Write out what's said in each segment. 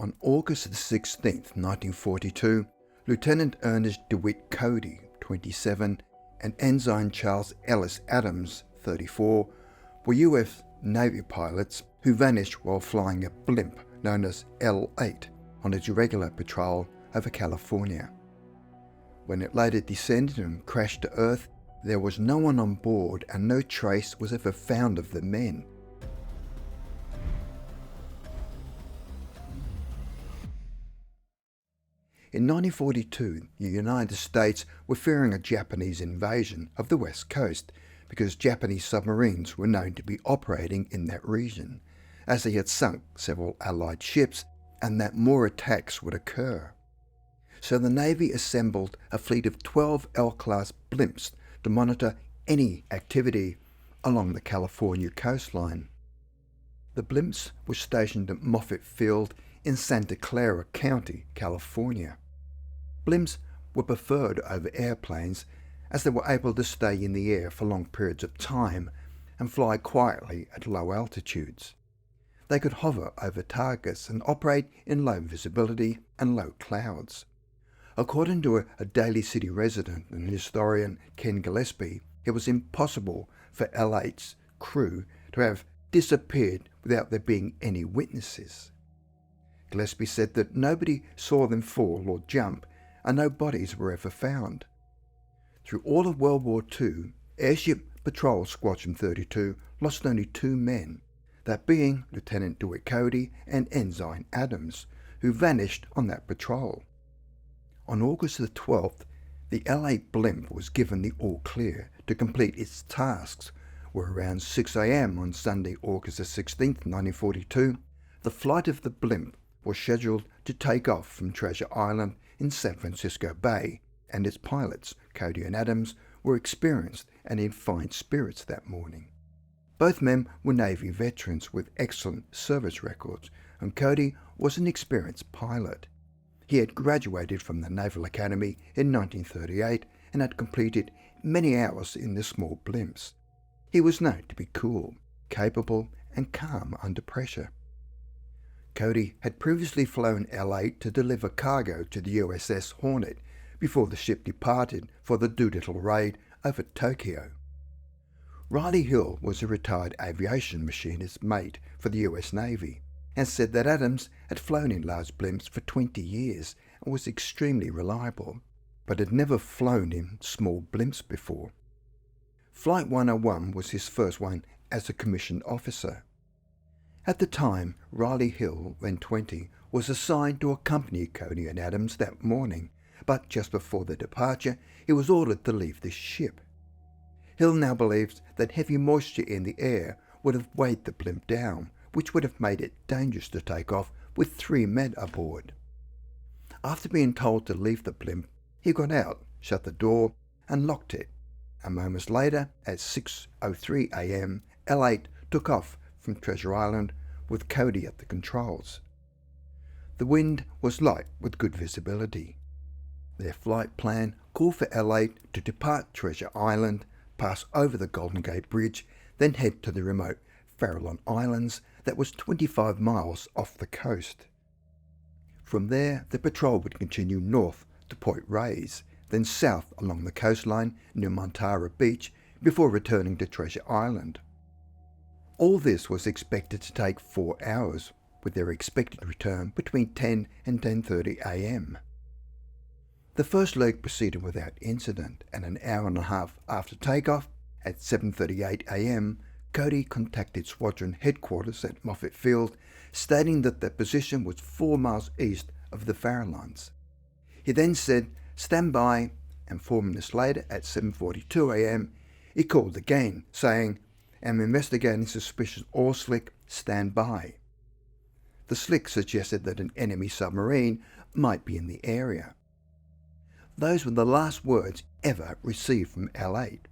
On August 16, 1942, Lieutenant Ernest DeWitt Cody, 27, and Ensign Charles Ellis Adams, 34, were US Navy pilots who vanished while flying a blimp known as L-8 on its regular patrol over California. When it later descended and crashed to Earth, there was no one on board and no trace was ever found of the men. In 1942, the United States were fearing a Japanese invasion of the West Coast because Japanese submarines were known to be operating in that region, as they had sunk several Allied ships and that more attacks would occur. So the Navy assembled a fleet of 12 L-class blimps to monitor any activity along the California coastline. The blimps were stationed at Moffett Field in Santa Clara County, California. Blimps were preferred over airplanes as they were able to stay in the air for long periods of time and fly quietly at low altitudes. They could hover over targets and operate in low visibility and low clouds. According to a Daly City resident and historian, Ken Gillespie, it was impossible for L-8's crew to have disappeared without there being any witnesses. Gillespie said that nobody saw them fall or jump and no bodies were ever found. Through all of World War II, Airship Patrol Squadron 32 lost only 2 men, that being Lieutenant DeWitt Cody and Ensign Adams, who vanished on that patrol. On August the 12th, the L-8 blimp was given the all-clear to complete its tasks, where around 6 a.m. on Sunday, August the 16th, 1942, the flight of the blimp was scheduled to take off from Treasure Island in San Francisco Bay, and its pilots, Cody and Adams, were experienced and in fine spirits that morning. Both men were Navy veterans with excellent service records, and Cody was an experienced pilot. He had graduated from the Naval Academy in 1938 and had completed many hours in the small blimps. He was known to be cool, capable, and calm under pressure. Cody had previously flown L-8 to deliver cargo to the USS Hornet before the ship departed for the Doolittle raid over Tokyo. Riley Hill was a retired aviation machinist mate for the US Navy and said that Adams had flown in large blimps for 20 years and was extremely reliable, but had never flown in small blimps before. Flight 101 was his first one as a commissioned officer. At the time, Riley Hill, then 20, was assigned to accompany Cody and Adams that morning, but just before their departure, he was ordered to leave the ship. Hill now believes that heavy moisture in the air would have weighed the blimp down, which would have made it dangerous to take off with 3 men aboard. After being told to leave the blimp, he got out, shut the door, and locked it. And moments later, at 6:03 a.m., L-8 took off from Treasure Island with Cody at the controls. The wind was light with good visibility. Their flight plan called for L-8 to depart Treasure Island, pass over the Golden Gate Bridge, then head to the remote Farallon Islands that was 25 miles off the coast. From there, the patrol would continue north to Point Reyes, then south along the coastline near Montara Beach before returning to Treasure Island. All this was expected to take 4 hours, with their expected return between 10 and 10:30 a.m. The first leg proceeded without incident, and an hour and a half after takeoff, at 7:38 a.m., Cody contacted Squadron Headquarters at Moffett Field, stating that their position was 4 miles east of the Farallones. He then said, "Stand by," and 4 minutes later, at 7:42 a.m., he called again, saying, "I'm investigating suspicious oil slick, stand by." The slick suggested that an enemy submarine might be in the area. Those were the last words ever received from L-8.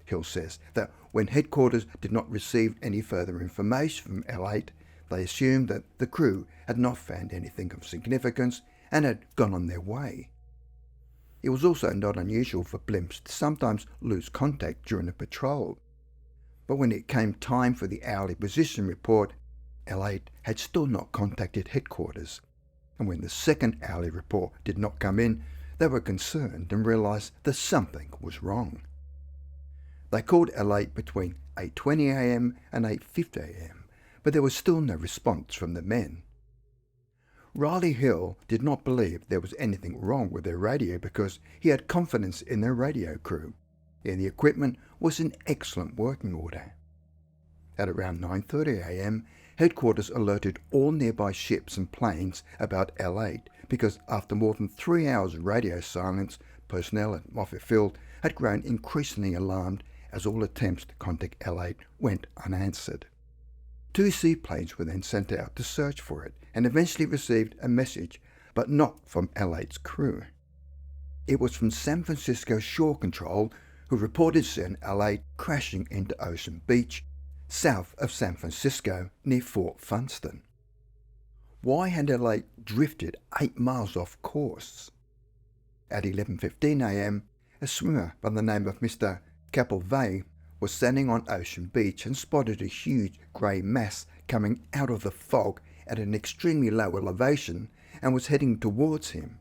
Hill says that when headquarters did not receive any further information from L-8, they assumed that the crew had not found anything of significance and had gone on their way. It was also not unusual for blimps to sometimes lose contact during a patrol. But when it came time for the hourly position report, L8 had still not contacted headquarters, and when the second hourly report did not come in, they were concerned and realised that something was wrong. They called L8 between 8:20 a.m. and 8:50 a.m, but there was still no response from the men. Riley Hill did not believe there was anything wrong with their radio because he had confidence in their radio crew, and the equipment was in excellent working order. At around 9:30 a.m, headquarters alerted all nearby ships and planes about L8 because after more than 3 hours of radio silence, personnel at Moffett Field had grown increasingly alarmed as all attempts to contact L8 went unanswered. 2 seaplanes were then sent out to search for it and eventually received a message, but not from L8's crew. It was from San Francisco Shore Control, who reported seeing L8 crashing into Ocean Beach, south of San Francisco near Fort Funston. Why had L8 drifted 8 miles off course? At 11:15 a.m, a swimmer by the name of Mr. Capelvey was standing on Ocean Beach and spotted a huge grey mass coming out of the fog at an extremely low elevation and was heading towards him.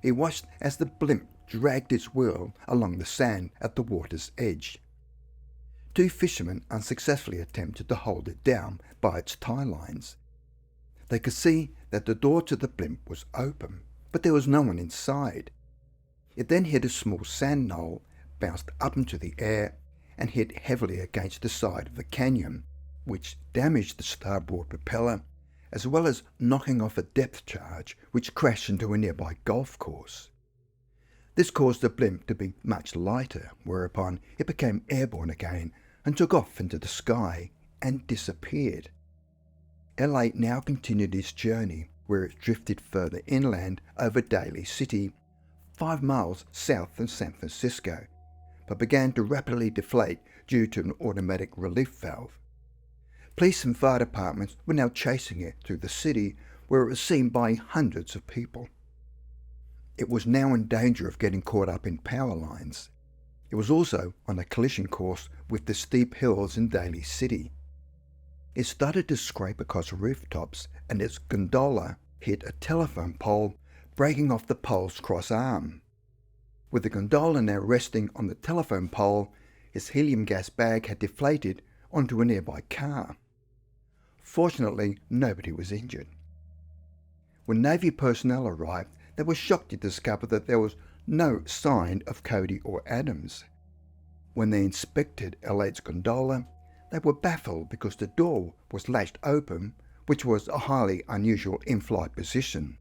He watched as the blimp dragged its wheel along the sand at the water's edge. 2 fishermen unsuccessfully attempted to hold it down by its tie lines. They could see that the door to the blimp was open, but there was no one inside. It then hit a small sand knoll, bounced up into the air, and hit heavily against the side of the canyon, which damaged the starboard propeller, as well as knocking off a depth charge which crashed into a nearby golf course. This caused the blimp to be much lighter, whereupon it became airborne again and took off into the sky and disappeared. L8 now continued its journey, where it drifted further inland over Daly City, 5 miles south of San Francisco, but began to rapidly deflate due to an automatic relief valve. Police and fire departments were now chasing it through the city, where it was seen by hundreds of people. It was now in danger of getting caught up in power lines. It was also on a collision course with the steep hills in Daly City. It started to scrape across rooftops, and its gondola hit a telephone pole, breaking off the pole's cross arm. With the gondola now resting on the telephone pole, its helium gas bag had deflated onto a nearby car. Fortunately, nobody was injured. When Navy personnel arrived, they were shocked to discover that there was no sign of Cody or Adams. When they inspected L8's gondola, they were baffled because the door was latched open, which was a highly unusual in-flight position.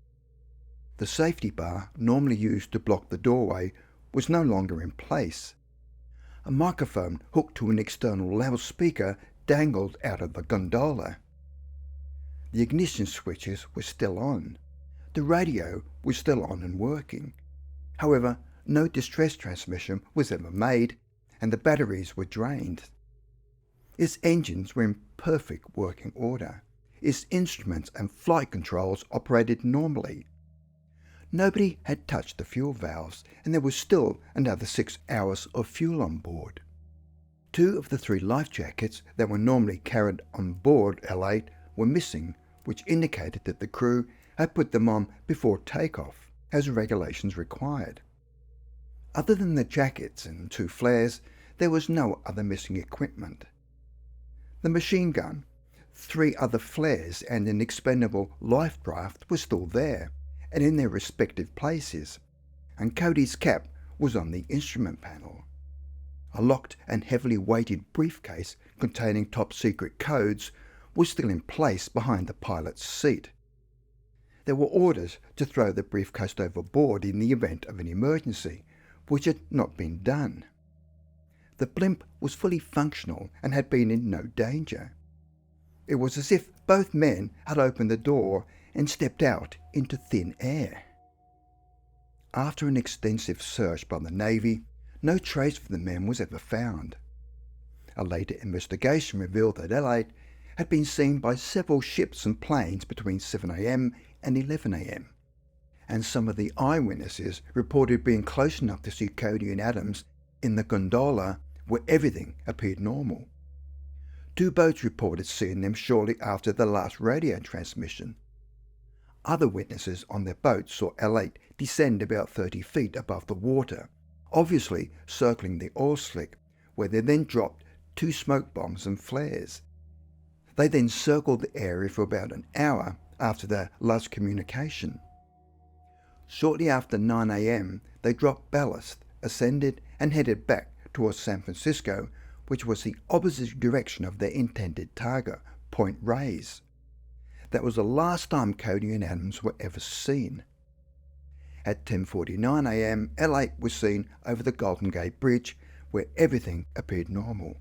The safety bar normally used to block the doorway was no longer in place. A microphone hooked to an external loudspeaker dangled out of the gondola. The ignition switches were still on. The radio was still on and working. However, no distress transmission was ever made, and the batteries were drained. Its engines were in perfect working order. Its instruments and flight controls operated normally. Nobody had touched the fuel valves, and there was still another 6 hours of fuel on board. 2 of the 3 life jackets that were normally carried on board L8 were missing, which indicated that the crew had put them on before takeoff, as regulations required. Other than the jackets and 2 flares, there was no other missing equipment. The machine gun, 3 other flares and an expendable life raft were still there, and in their respective places, and Cody's cap was on the instrument panel. A locked and heavily weighted briefcase containing top-secret codes was still in place behind the pilot's seat. There were orders to throw the briefcase overboard in the event of an emergency, which had not been done. The blimp was fully functional and had been in no danger. It was as if both men had opened the door and stepped out into thin air. After an extensive search by the Navy, no trace of the men was ever found. A later investigation revealed that L8 had been seen by several ships and planes between 7 a.m. and 11 a.m, and some of the eyewitnesses reported being close enough to see Cody and Adams in the gondola where everything appeared normal. 2 boats reported seeing them shortly after the last radio transmission. Other witnesses on their boats saw L8 descend about 30 feet above the water, obviously circling the oil slick, where they then dropped 2 smoke bombs and flares. They then circled the area for about an hour after their last communication. Shortly after 9 a.m, they dropped ballast, ascended and headed back towards San Francisco, which was the opposite direction of their intended target, Point Reyes. That was the last time Cody and Adams were ever seen. At 10:49 a.m, L8 was seen over the Golden Gate Bridge, where everything appeared normal.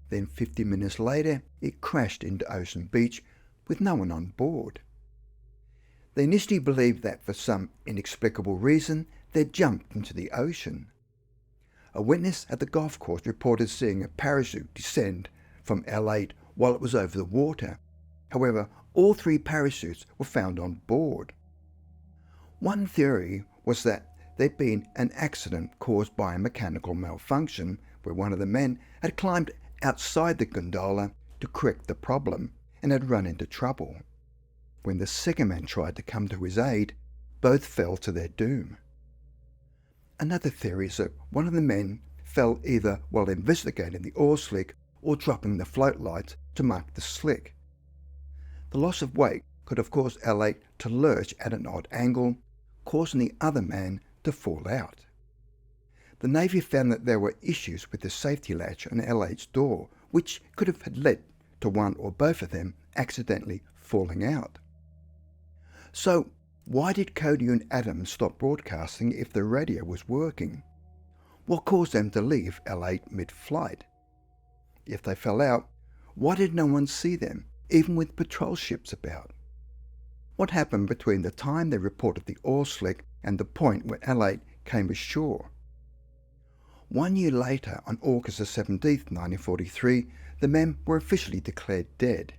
Then 50 minutes later, it crashed into Ocean Beach with no one on board. They initially believed that for some inexplicable reason, they'd jumped into the ocean. A witness at the golf course reported seeing a parachute descend from L8 while it was over the water. However, all 3 parachutes were found on board. One theory was that there'd been an accident caused by a mechanical malfunction where one of the men had climbed outside the gondola to correct the problem and had run into trouble. When the second man tried to come to his aid, both fell to their doom. Another theory is that one of the men fell either while investigating the oil slick or dropping the float lights to mark the slick. The loss of weight could have caused L8 to lurch at an odd angle, causing the other man to fall out. The Navy found that there were issues with the safety latch on L8's door, which could have led to one or both of them accidentally falling out. So, why did Cody and Adams stop broadcasting if the radio was working? What caused them to leave L8 mid-flight? If they fell out, why did no one see them, even with patrol ships about? What happened between the time they reported the oil slick and the point where L8 came ashore? 1 year later, on August 17, 1943, the men were officially declared dead.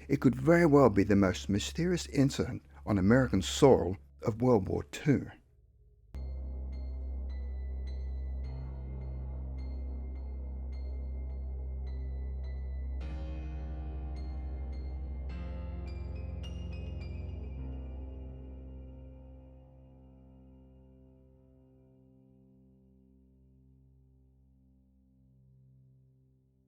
It could very well be the most mysterious incident on American soil of World War II.